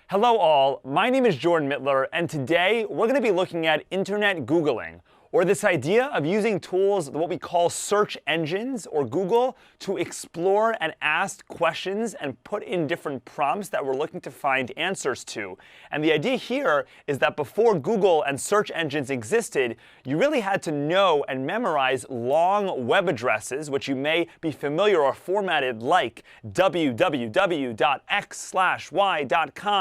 Hello all, my name is Jordan Mittler, and today we're going to be looking at Internet Googling, or this idea of using tools, what we call search engines or Google, to explore and ask questions and put in different prompts that we're looking to find answers to. And the idea here is that before Google and search engines existed, you really had to know and memorize long web addresses, which you may be familiar or formatted like www.x/y.com,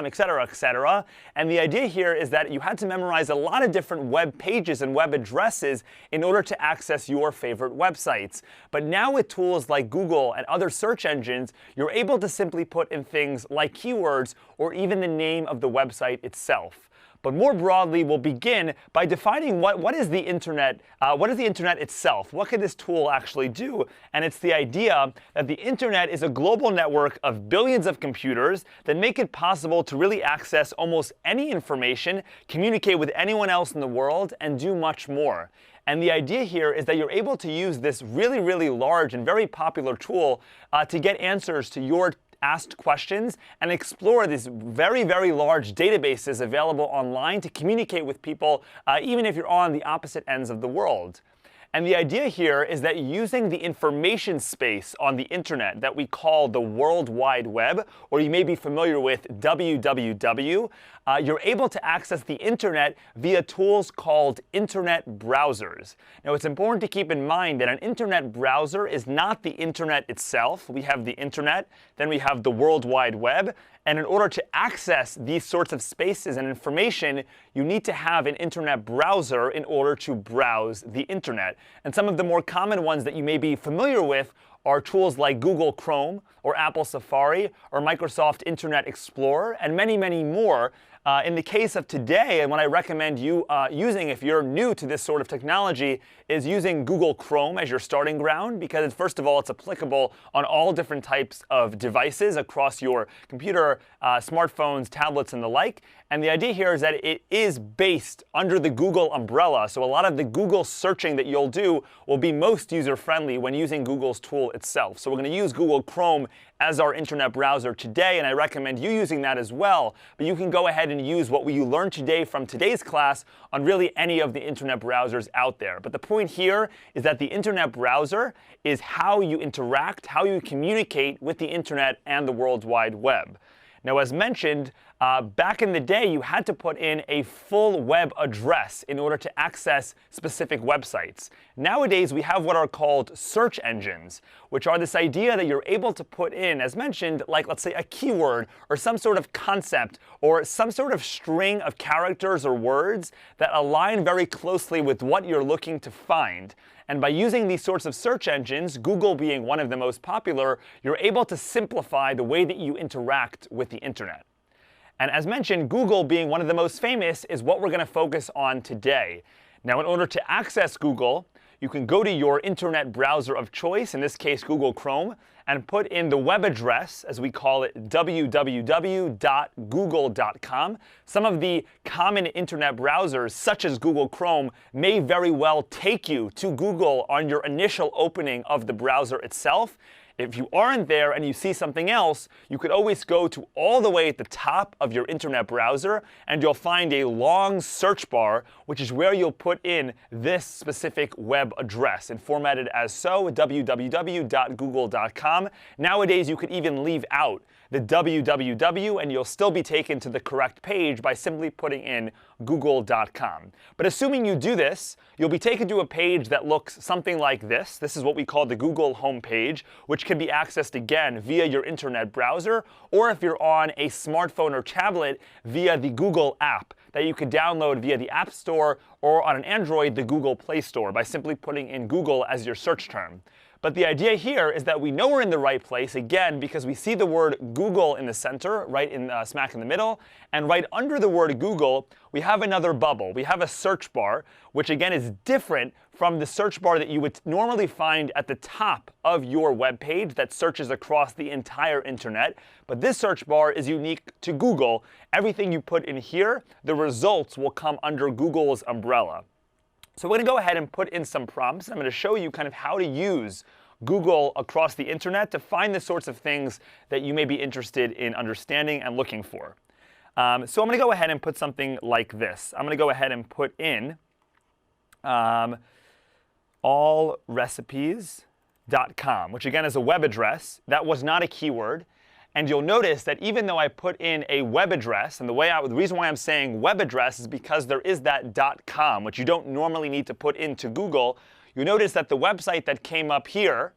etc., etc. And the idea here is that you had to memorize a lot of different web pages and web addresses in order to access your favorite websites. But now with tools like Google and other search engines, you're able to simply put in things like keywords or even the name of the website itself. But more broadly, we'll begin by defining what is the internet, what is the internet itself? What can this tool actually do? And it's the idea that the internet is a global network of billions of computers that make it possible to really access almost any information, communicate with anyone else in the world, and do much more. And the idea here is that you're able to use this really, really large and very popular tool to get answers to your asked questions and explore these very, very large databases available online to communicate with people, even if you're on the opposite ends of the world. And the idea here is that using the information space on the internet that we call the World Wide Web, or you may be familiar with www, you're able to access the internet via tools called internet browsers. Now, it's important to keep in mind that an internet browser is not the internet itself. We have the internet, then we have the World Wide Web. And in order to access these sorts of spaces and information, you need to have an internet browser in order to browse the internet. And some of the more common ones that you may be familiar with are tools like Google Chrome, or Apple Safari, or Microsoft Internet Explorer, and many, many more. In the case of today, and what I recommend you using if you're new to this sort of technology, is using Google Chrome as your starting ground, because first of all, it's applicable on all different types of devices across your computer, smartphones, tablets, and the like. And the idea here is that it is based under the Google umbrella, so a lot of the Google searching that you'll do will be most user-friendly when using Google's tool itself. So we're going to use Google Chrome as our internet browser today, and I recommend you using that as well. But you can go ahead and use what you learned today from today's class on really any of the internet browsers out there. But the point here is that the internet browser is how you interact, how you communicate with the internet and the World Wide Web. Now, as mentioned, back in the day, you had to put in a full web address in order to access specific websites. Nowadays, we have what are called search engines, which are this idea that you're able to put in, as mentioned, like let's say a keyword or some sort of concept or some sort of string of characters or words that align very closely with what you're looking to find. And by using these sorts of search engines, Google being one of the most popular, you're able to simplify the way that you interact with the internet. And as mentioned, Google being one of the most famous is what we're going to focus on today. Now, in order to access Google, you can go to your internet browser of choice, in this case Google Chrome, and put in the web address, as we call it, www.google.com. Some of the common internet browsers, such as Google Chrome, may very well take you to Google on your initial opening of the browser itself. If you aren't there and you see something else, you could always go to all the way at the top of your internet browser, and you'll find a long search bar, which is where you'll put in this specific web address and format it as so, www.google.com. Nowadays, you could even leave out the www, and you'll still be taken to the correct page by simply putting in google.com. But assuming you do this, you'll be taken to a page that looks something like this. This is what we call the Google homepage, which can be accessed again via your internet browser, or if you're on a smartphone or tablet, via the Google app that you could download via the App Store, or on an Android, the Google Play Store, by simply putting in Google as your search term. But the idea here is that we know we're in the right place, again, because we see the word Google in the center, right in smack in the middle. And right under the word Google, we have another bubble. We have a search bar, which again is different from the search bar that you would normally find at the top of your web page that searches across the entire internet. But this search bar is unique to Google. Everything you put in here, the results will come under Google's umbrella. So we're going to go ahead and put in some prompts. I'm going to show you kind of how to use Google across the internet to find the sorts of things that you may be interested in understanding and looking for. So I'm going to go ahead and put something like this. I'm going to go ahead and put in allrecipes.com, which again is a web address. That was not a keyword. And you'll notice that even though I put in a web address, and the reason why I'm saying web address is because there is that .com, which you don't normally need to put into Google. You notice that the website that came up here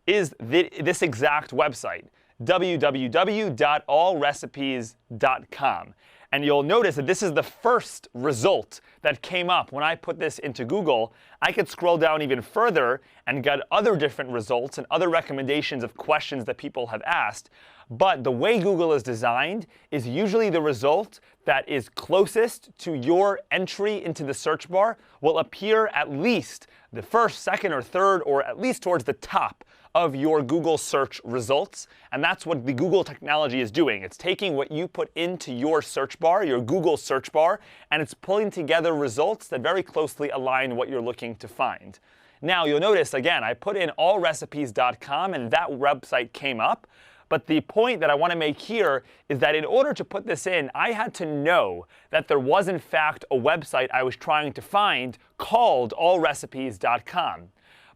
is this exact website, www.allrecipes.com. And you'll notice that this is the first result that came up when I put this into Google. I could scroll down even further and get other different results and other recommendations of questions that people have asked. But the way Google is designed is usually the result that is closest to your entry into the search bar will appear at least the first, second, or third, or at least towards the top of your Google search results. And that's what the Google technology is doing. It's taking what you put into your search bar, your Google search bar, and it's pulling together results that very closely align what you're looking to find. Now, you'll notice, again, I put in allrecipes.com, and that website came up. But the point that I want to make here is that in order to put this in, I had to know that there was, in fact, a website I was trying to find called allrecipes.com.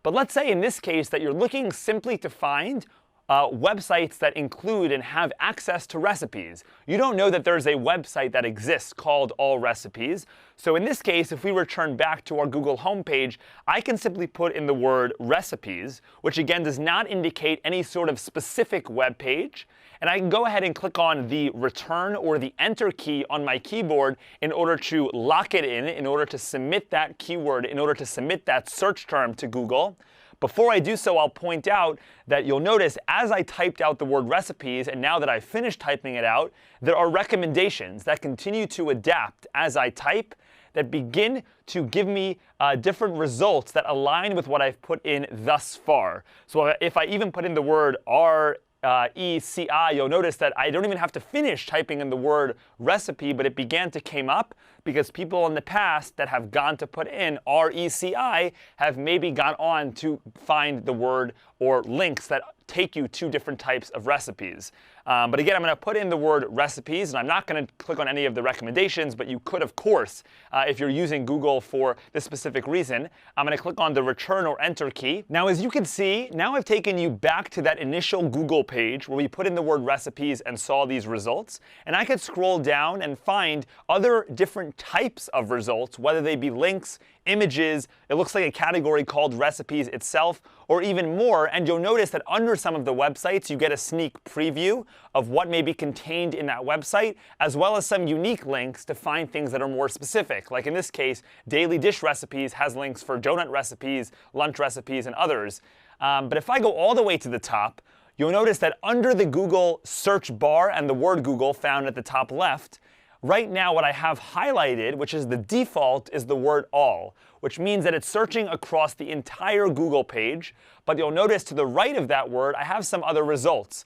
But let's say in this case that you're looking simply to find websites that include and have access to recipes. You don't know that there's a website that exists called All Recipes. So in this case, if we return back to our Google homepage, I can simply put in the word recipes, which again does not indicate any sort of specific web page. And I can go ahead and click on the return or the enter key on my keyboard in order to lock it in order to submit that keyword, in order to submit that search term to Google. Before I do so, I'll point out that you'll notice as I typed out the word recipes, and now that I've finished typing it out, there are recommendations that continue to adapt as I type that begin to give me different results that align with what I've put in thus far. So if I even put in the word RECI, you'll notice that I don't even have to finish typing in the word recipe, but it began to come up because people in the past that have gone to put in RECI have maybe gone on to find the word or links that take you to different types of recipes. But again, I'm going to put in the word recipes, and I'm not going to click on any of the recommendations, but you could, of course, if you're using Google for this specific reason, I'm going to click on the return or enter key. Now, as you can see, now I've taken you back to that initial Google page where we put in the word recipes and saw these results. And I could scroll down and find other different types of results, whether they be links, images, it looks like a category called recipes itself, or even more. And you'll notice that under some of the websites, you get a sneak preview of what may be contained in that website, as well as some unique links to find things that are more specific. Like in this case, Daily Dish Recipes has links for donut recipes, lunch recipes, and others. But if I go all the way to the top, you'll notice that under the Google search bar and the word Google found at the top left, right now what I have highlighted, which is the default, is the word all, which means that it's searching across the entire Google page. But you'll notice to the right of that word, I have some other results,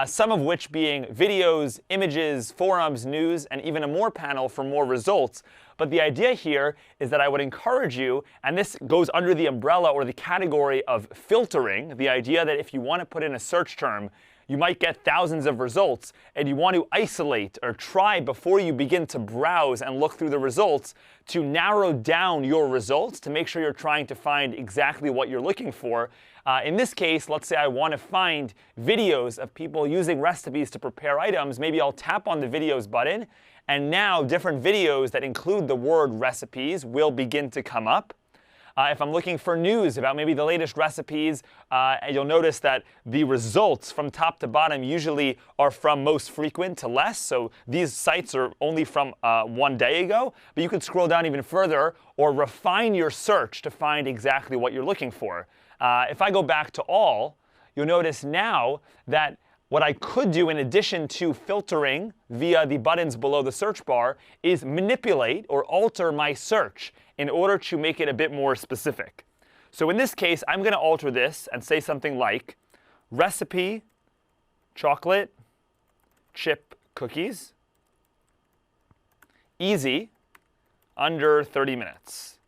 some of which being videos, images, forums, news, and even a more panel for more results. But the idea here is that I would encourage you, and this goes under the umbrella or the category of filtering, the idea that if you want to put in a search term, you might get thousands of results, and you want to isolate or try before you begin to browse and look through the results to narrow down your results to make sure you're trying to find exactly what you're looking for. In this case, let's say I want to find videos of people using recipes to prepare items. Maybe I'll tap on the videos button, and now different videos that include the word recipes will begin to come up. If I'm looking for news about maybe the latest recipes, you'll notice that the results from top to bottom usually are from most frequent to less. So these sites are only from 1 day ago. But you can scroll down even further or refine your search to find exactly what you're looking for. If I go back to all, you'll notice now that what I could do in addition to filtering via the buttons below the search bar is manipulate or alter my search in order to make it a bit more specific. So in this case, I'm going to alter this and say something like recipe chocolate chip cookies, easy, under 30 minutes.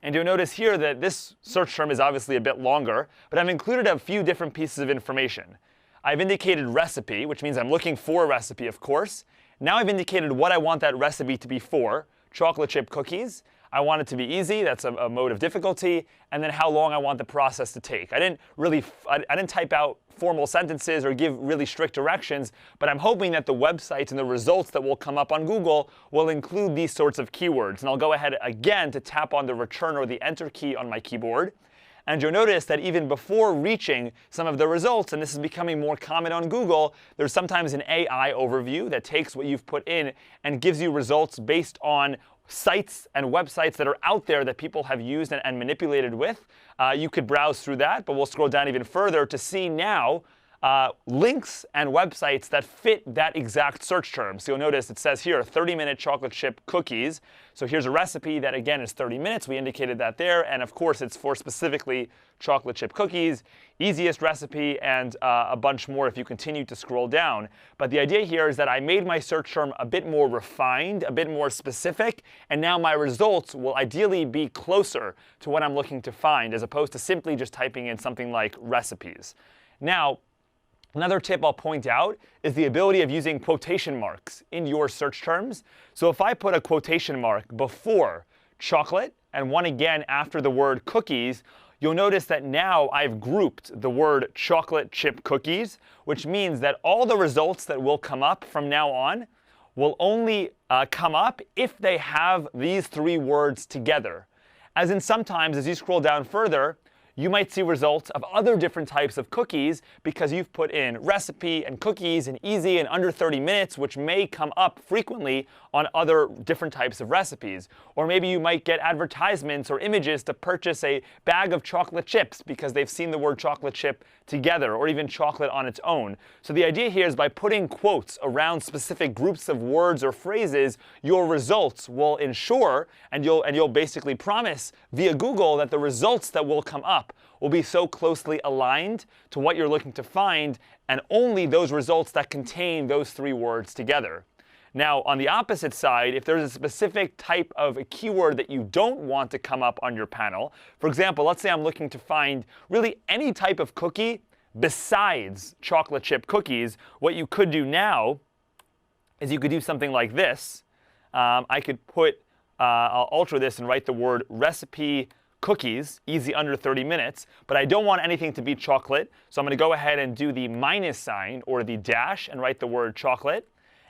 And you'll notice here that this search term is obviously a bit longer, but I've included a few different pieces of information. I've indicated recipe, which means I'm looking for a recipe, of course. Now I've indicated what I want that recipe to be for, chocolate chip cookies. I want it to be easy, that's a mode of difficulty, and then how long I want the process to take. I didn't type out formal sentences or give really strict directions, but I'm hoping that the websites and the results that will come up on Google will include these sorts of keywords. And I'll go ahead again to tap on the return or the enter key on my keyboard. And you'll notice that even before reaching some of the results, and this is becoming more common on Google, there's sometimes an AI overview that takes what you've put in and gives you results based on sites and websites that are out there that people have used and manipulated with. You could browse through that, but we'll scroll down even further to see now links and websites that fit that exact search term. So you'll notice it says here 30-minute chocolate chip cookies. So here's a recipe that, again, is 30 minutes. We indicated that there. And of course, it's for specifically chocolate chip cookies, easiest recipe, and a bunch more if you continue to scroll down. But the idea here is that I made my search term a bit more refined, a bit more specific, and now my results will ideally be closer to what I'm looking to find, as opposed to simply just typing in something like recipes. Now, another tip I'll point out is the ability of using quotation marks in your search terms. So if I put a quotation mark before chocolate and one again after the word cookies, you'll notice that now I've grouped the word chocolate chip cookies, which means that all the results that will come up from now on will only come up if they have these three words together. As in sometimes, as you scroll down further, you might see results of other different types of cookies because you've put in recipe and cookies and easy and under 30 minutes, which may come up frequently on other different types of recipes. Or maybe you might get advertisements or images to purchase a bag of chocolate chips because they've seen the word chocolate chip together, or even chocolate on its own. So the idea here is by putting quotes around specific groups of words or phrases, your results will ensure, and you'll basically promise via Google that the results that will come up will be so closely aligned to what you're looking to find, and only those results that contain those three words together. Now, on the opposite side, if there's a specific type of a keyword that you don't want to come up on your panel, for example, let's say I'm looking to find really any type of cookie besides chocolate chip cookies, what you could do now is you could do something like this. I could I'll alter this and write the word recipe cookies, easy under 30 minutes, but I don't want anything to be chocolate, so I'm going to go ahead and do the minus sign or the dash and write the word chocolate.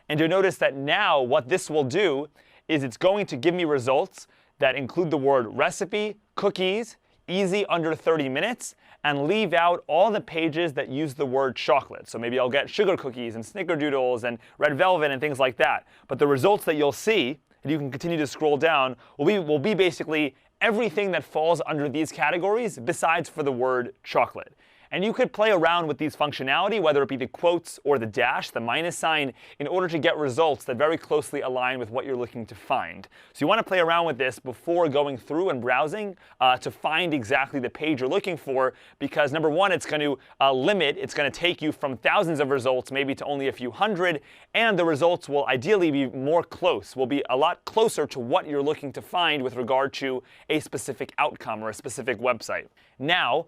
And you'll notice that now what this will do is it's going to give me results that include the word recipe, cookies, easy under 30 minutes, and leave out all the pages that use the word chocolate. So maybe I'll get sugar cookies and snickerdoodles and red velvet and things like that. But the results that you'll see, and you can continue to scroll down, will be basically everything that falls under these categories besides for the word chocolate. And you could play around with these functionality, whether it be the quotes or the dash, the minus sign, in order to get results that very closely align with what you're looking to find. So you want to play around with this before going through and browsing to find exactly the page you're looking for, because number one, it's going to it's going to take you from thousands of results maybe to only a few hundred, and the results will ideally be will be a lot closer to what you're looking to find with regard to a specific outcome or a specific website. Now,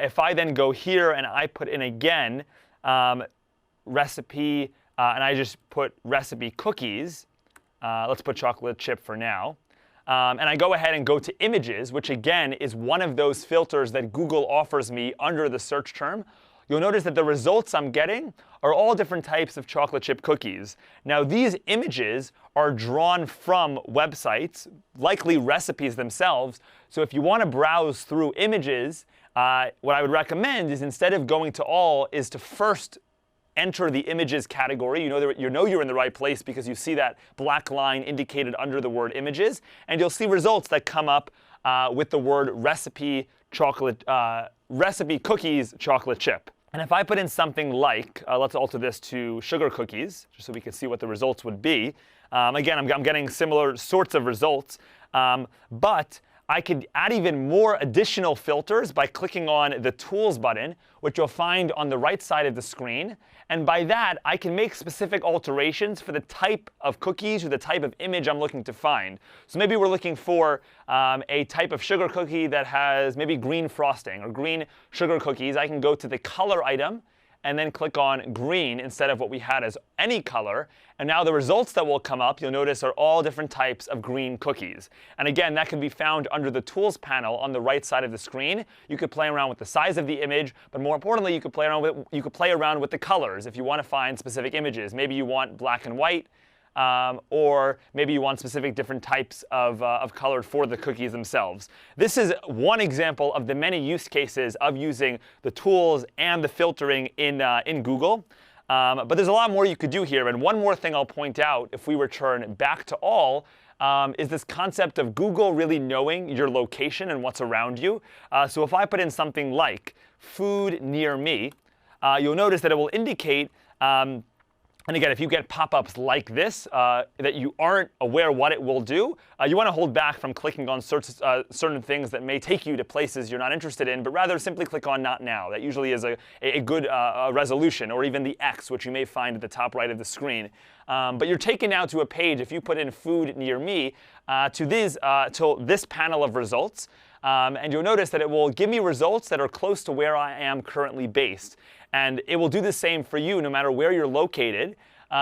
if I then go here and I put in again recipe, and I just put recipe cookies, let's put chocolate chip for now, and I go ahead and go to images, which again is one of those filters that Google offers me under the search term, you'll notice that the results I'm getting are all different types of chocolate chip cookies. Now, these images are drawn from websites, likely recipes themselves. So if you want to browse through images, what I would recommend is, instead of going to all, is to first enter the images category. You know you're in the right place because you see that black line indicated under the word images, and you'll see results that come up with the word recipe cookies chocolate chip. And if I put in something like, let's alter this to sugar cookies, just so we can see what the results would be. Again, I'm getting similar sorts of results, but I could add even more additional filters by clicking on the Tools button, which you'll find on the right side of the screen. And by that, I can make specific alterations for the type of cookies or the type of image I'm looking to find. So maybe we're looking for a type of sugar cookie that has maybe green frosting or green sugar cookies. I can go to the color item and then click on green instead of what we had as any color. And now the results that will come up, you'll notice, are all different types of green cookies. And again, that can be found under the Tools panel on the right side of the screen. You could play around with the size of the image, but more importantly, you could play around with the colors if you want to find specific images. Maybe you want black and white, or maybe you want specific different types of color for the cookies themselves. This is one example of the many use cases of using the tools and the filtering in Google. But there's a lot more you could do here. And one more thing I'll point out, if we return back to all, is this concept of Google really knowing your location and what's around you. So if I put in something like food near me, you'll notice that it will indicate and again, if you get pop-ups like this that you aren't aware what it will do, you want to hold back from clicking on certain things that may take you to places you're not interested in, but rather simply click on Not Now. That usually is a good resolution, or even the X, which you may find at the top right of the screen. But you're taken now to a page, if you put in food near me, to this panel of results. And you'll notice that it will give me results that are close to where I am currently based. And it will do the same for you no matter where you're located.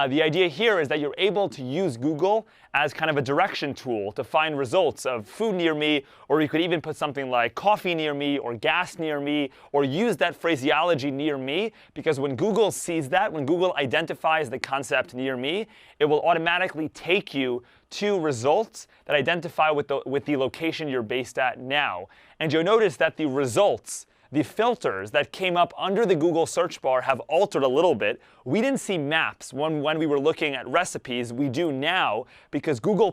The idea here is that you're able to use Google as kind of a direction tool to find results of food near me, or you could even put something like coffee near me or gas near me, or use that phraseology near me, because when Google sees that, when Google identifies the concept near me, it will automatically take you to results that identify with the location you're based at now. And you'll notice that the results, the filters that came up under the Google search bar have altered a little bit. We didn't see maps when we were looking at recipes. We do now because Google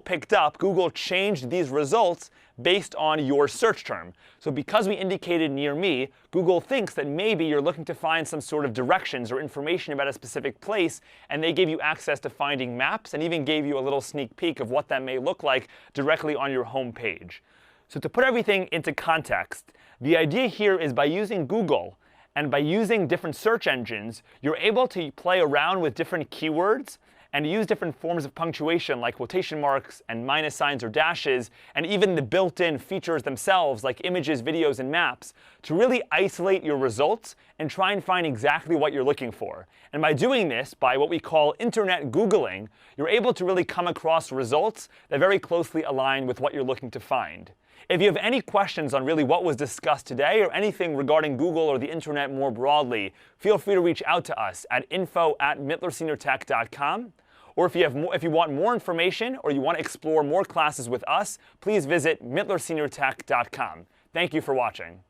changed these results based on your search term. So because we indicated near me, Google thinks that maybe you're looking to find some sort of directions or information about a specific place, and they gave you access to finding maps and even gave you a little sneak peek of what that may look like directly on your home page. So to put everything into context, the idea here is by using Google and by using different search engines, you're able to play around with different keywords and use different forms of punctuation like quotation marks and minus signs or dashes, and even the built-in features themselves like images, videos, and maps to really isolate your results and try and find exactly what you're looking for. And by doing this, by what we call internet Googling, you're able to really come across results that very closely align with what you're looking to find. If you have any questions on really what was discussed today or anything regarding Google or the internet more broadly, feel free to reach out to us at info@mittlerseniortech.com. Or if you want more information or you want to explore more classes with us, please visit mittlerseniortech.com. Thank you for watching.